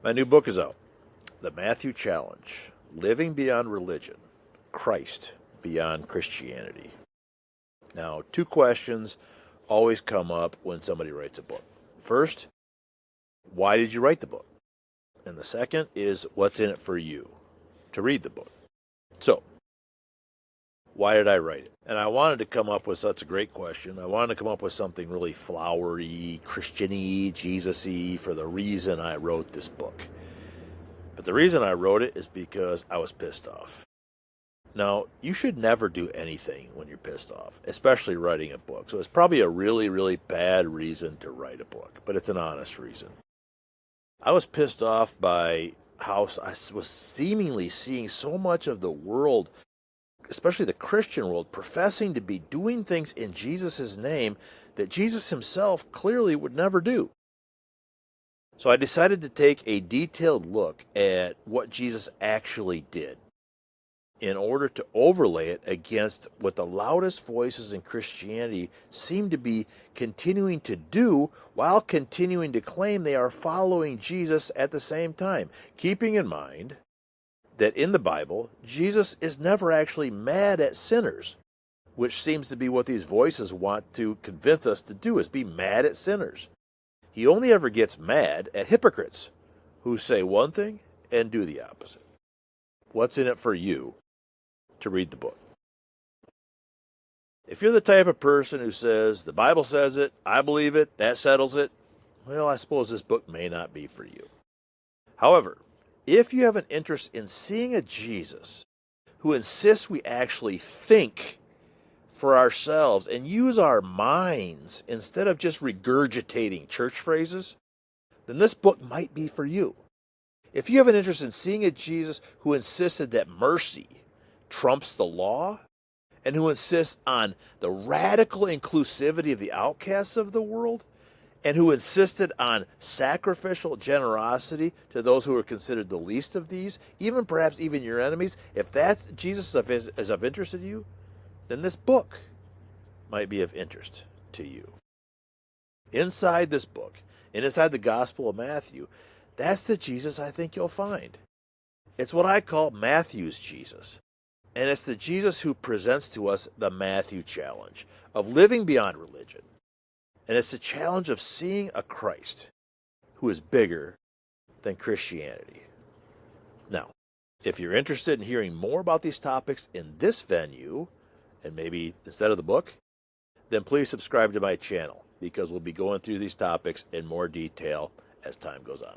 My new book is out, The Matthew Challenge, Living Beyond Religion, Christ Beyond Christianity. Now, two questions always come up when somebody writes a book. First, why did you write the book? And the second is, what's in it for you to read the book? So, why did I write it? And I wanted to come up with, that's a great question. I wanted to come up with something really flowery, Christian-y, Jesus-y for the reason I wrote this book. But the reason I wrote it is because I was pissed off. Now, you should never do anything when you're pissed off, especially writing a book. So it's probably a really, really bad reason to write a book, but it's an honest reason. I was pissed off by how I was seemingly seeing so much of the world, especially the Christian world, professing to be doing things in Jesus' name that Jesus himself clearly would never do. So I decided to take a detailed look at what Jesus actually did in order to overlay it against what the loudest voices in Christianity seem to be continuing to do while continuing to claim they are following Jesus at the same time, keeping in mind that in the Bible, Jesus is never actually mad at sinners, which seems to be what these voices want to convince us to do, is be mad at sinners. He only ever gets mad at hypocrites who say one thing and do the opposite. What's in it for you to read the book? If you're the type of person who says, the Bible says it, I believe it, that settles it, well, I suppose this book may not be for you. However, if you have an interest in seeing a Jesus who insists we actually think for ourselves and use our minds instead of just regurgitating church phrases, then this book might be for you. If you have an interest in seeing a Jesus who insisted that mercy trumps the law, and who insists on the radical inclusivity of the outcasts of the world, and who insisted on sacrificial generosity to those who are considered the least of these, even perhaps even your enemies, if that's Jesus is of interest to you, then this book might be of interest to you. Inside this book, and inside the Gospel of Matthew, that's the Jesus I think you'll find. It's what I call Matthew's Jesus. And it's the Jesus who presents to us the Matthew challenge of living beyond religion. And it's the challenge of seeing a Christ who is bigger than Christianity. Now, if you're interested in hearing more about these topics in this venue, and maybe instead of the book, then please subscribe to my channel, because we'll be going through these topics in more detail as time goes on.